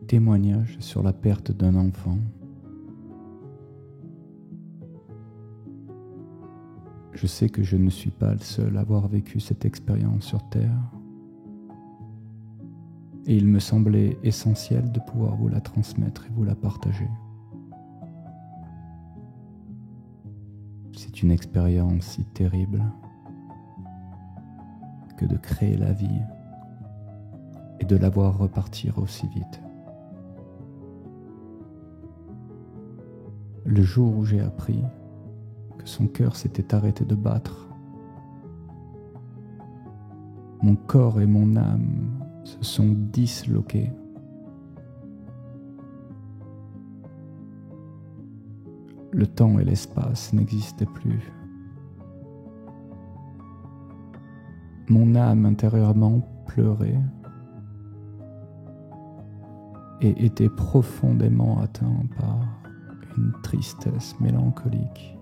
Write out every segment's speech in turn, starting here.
Témoignage sur la perte d'un enfant. Je sais que je ne suis pas le seul à avoir vécu cette expérience sur Terre. Et il me semblait essentiel de pouvoir vous la transmettre et vous la partager. C'est une expérience si terrible que de créer la vie et de la voir repartir aussi vite. Le jour où j'ai appris que son cœur s'était arrêté de battre, mon corps et mon âme se sont disloqués. Le temps et l'espace n'existaient plus. Mon âme intérieurement pleurait et était profondément atteinte par une tristesse mélancolique,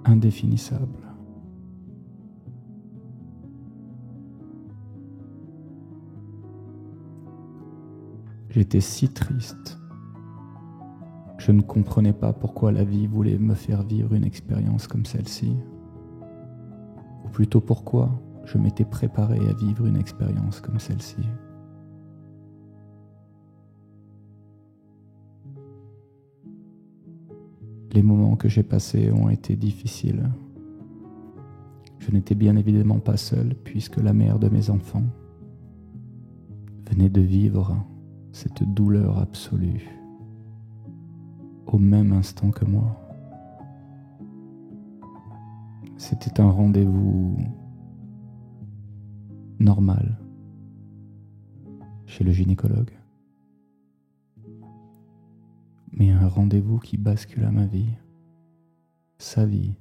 indéfinissable. J'étais si triste. Je ne comprenais pas pourquoi la vie voulait me faire vivre une expérience comme celle-ci. Ou plutôt pourquoi je m'étais préparé à vivre une expérience comme celle-ci. Les moments que j'ai passés ont été difficiles. Je n'étais bien évidemment pas seul puisque la mère de mes enfants venait de vivre cette douleur absolue au même instant que moi. C'était un rendez-vous normal chez le gynécologue. Mais un rendez-vous qui bascula ma vie, sa vie,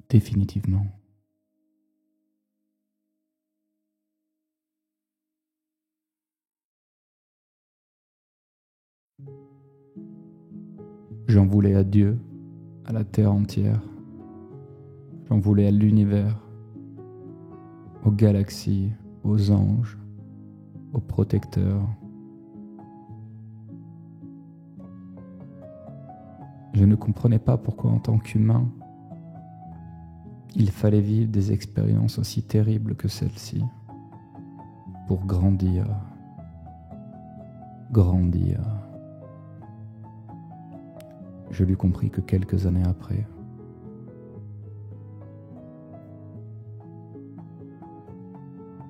définitivement. J'en voulais à Dieu, à la terre entière. J'en voulais à l'univers, aux galaxies, aux anges, aux protecteurs. Je ne comprenais pas pourquoi en tant qu'humain, il fallait vivre des expériences aussi terribles que celle-ci pour grandir. Je l'eus compris que quelques années après.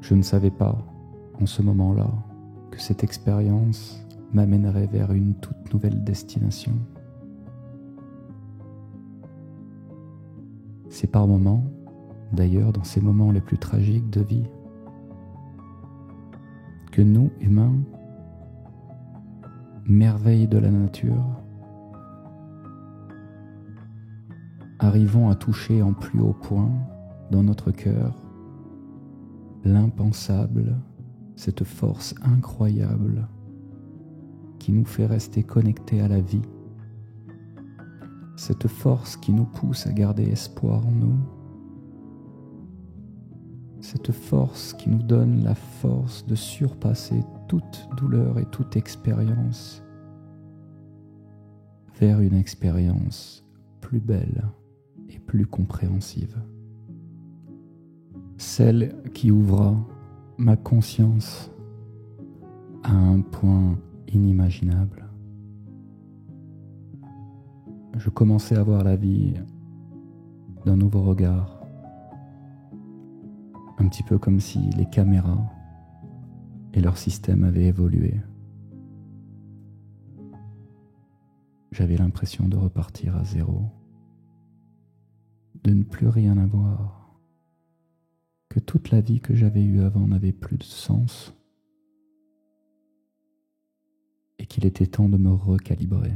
Je ne savais pas, en ce moment-là, que cette expérience m'amènerait vers une toute nouvelle destination. C'est par moments, d'ailleurs dans ces moments les plus tragiques de vie, que nous, humains, merveilles de la nature, arrivons à toucher en plus haut point, dans notre cœur, l'impensable, cette force incroyable qui nous fait rester connectés à la vie, cette force qui nous pousse à garder espoir en nous, cette force qui nous donne la force de surpasser toute douleur et toute expérience vers une expérience plus belle et plus compréhensive. Celle qui ouvra ma conscience à un point inimaginable. Je commençais à voir la vie d'un nouveau regard, un petit peu comme si les caméras et leur système avaient évolué. J'avais l'impression de repartir à zéro, de ne plus rien avoir, que toute la vie que j'avais eue avant n'avait plus de sens et qu'il était temps de me recalibrer.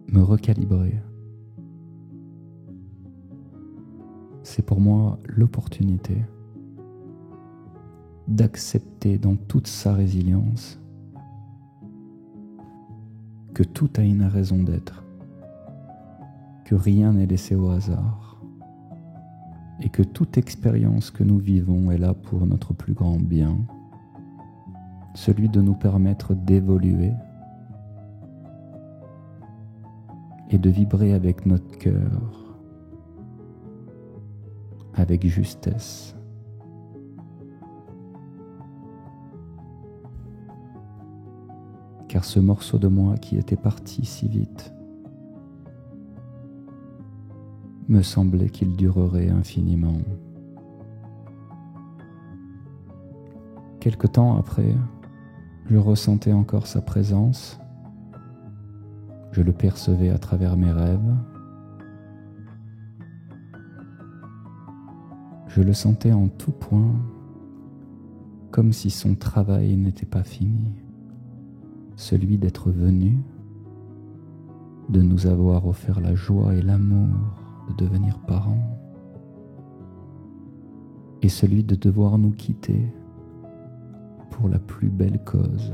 Me recalibrer, c'est pour moi l'opportunité d'accepter dans toute sa résilience que tout a une raison d'être que rien n'est laissé au hasard et que toute expérience que nous vivons est là pour notre plus grand bien, celui de nous permettre d'évoluer et de vibrer avec notre cœur, avec justesse. Car ce morceau de moi qui était parti si vite me semblait qu'il durerait infiniment. Quelque temps après, je ressentais encore sa présence, je le percevais à travers mes rêves, je le sentais en tout point, comme si son travail n'était pas fini, celui d'être venu, de nous avoir offert la joie et l'amour de devenir parents, et celui de devoir nous quitter pour la plus belle cause,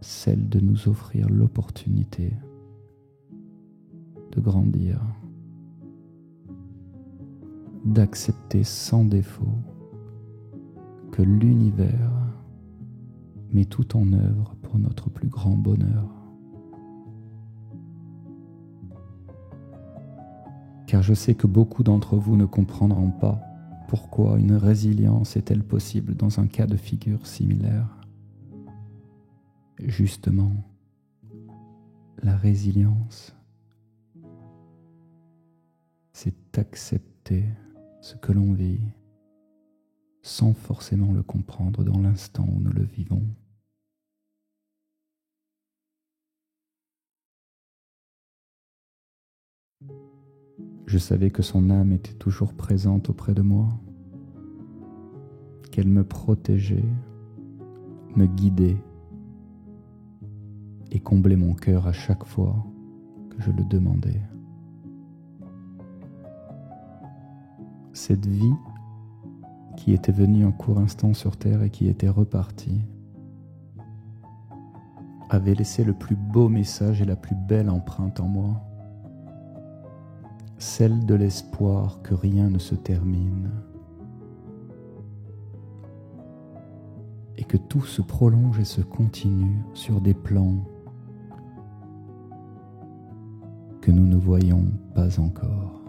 celle de nous offrir l'opportunité de grandir, d'accepter sans défaut que l'univers met tout en œuvre pour notre plus grand bonheur. Car je sais que beaucoup d'entre vous ne comprendront pas pourquoi une résilience est-elle possible dans un cas de figure similaire. Justement, la résilience, c'est accepter ce que l'on vit sans forcément le comprendre dans l'instant où nous le vivons. Je savais que son âme était toujours présente auprès de moi, qu'elle me protégeait, me guidait et comblait mon cœur à chaque fois que je le demandais. Cette vie qui était venue un court instant sur terre et qui était repartie avait laissé le plus beau message et la plus belle empreinte en moi, celle de l'espoir que rien ne se termine et que tout se prolonge et se continue sur des plans que nous ne voyons pas encore.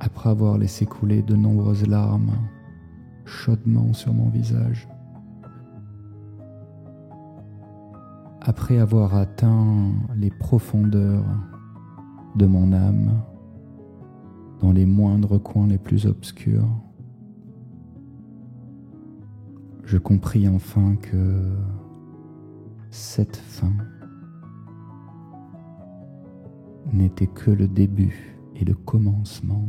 Après avoir laissé couler de nombreuses larmes chaudement sur mon visage, après avoir atteint les profondeurs de mon âme, dans les moindres coins les plus obscurs, je compris enfin que cette fin n'était que le début et le commencement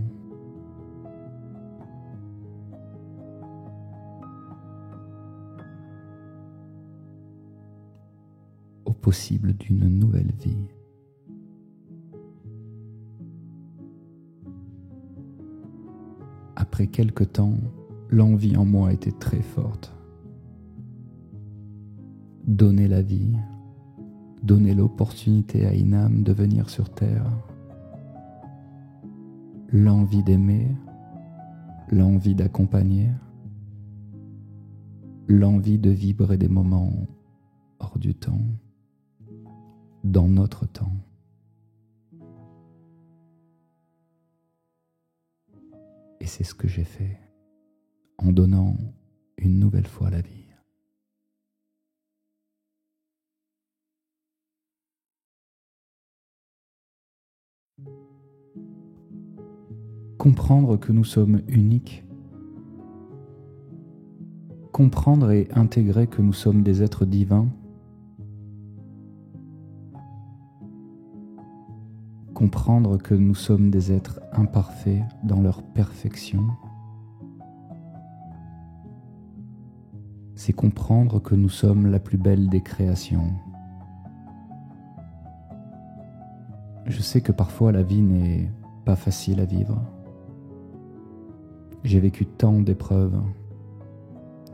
au possible d'une nouvelle vie. Après quelque temps, l'envie en moi était très forte. Donner la vie, donner l'opportunité à une âme de venir sur terre. L'envie d'aimer, l'envie d'accompagner, l'envie de vibrer des moments hors du temps, dans notre temps. Et c'est ce que j'ai fait, en donnant une nouvelle fois la vie. Comprendre que nous sommes uniques, comprendre et intégrer que nous sommes des êtres divins, comprendre que nous sommes des êtres imparfaits dans leur perfection, c'est comprendre que nous sommes la plus belle des créations. Je sais que parfois la vie n'est pas facile à vivre, J'ai vécu tant d'épreuves,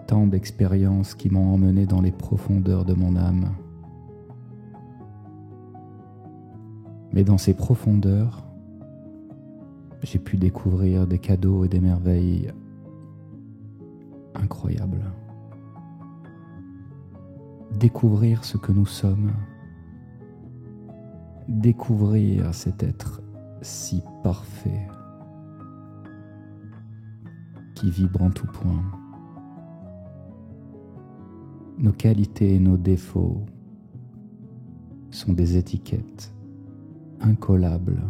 tant d'expériences qui m'ont emmené dans les profondeurs de mon âme. Mais dans ces profondeurs, j'ai pu découvrir des cadeaux et des merveilles incroyables. Découvrir ce que nous sommes, découvrir cet être si parfait qui vibre en tout point. Nos qualités et nos défauts sont des étiquettes incollables.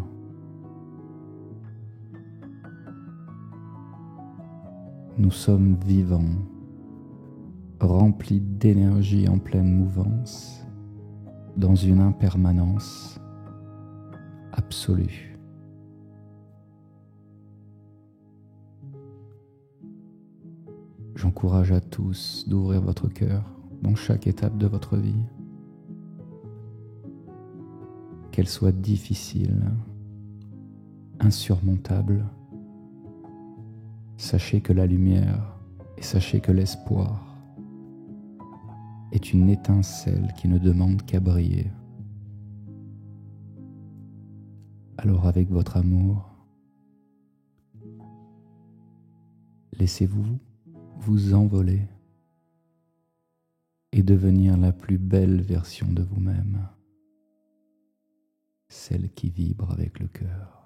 Nous sommes vivants, remplis d'énergie en pleine mouvance, dans une impermanence absolue. J'encourage à tous d'ouvrir votre cœur dans chaque étape de votre vie, qu'elle soit difficile, insurmontable. Sachez que la lumière et sachez que l'espoir est une étincelle qui ne demande qu'à briller. Alors avec votre amour, laissez-vous vous envoler et devenir la plus belle version de vous-même, celle qui vibre avec le cœur.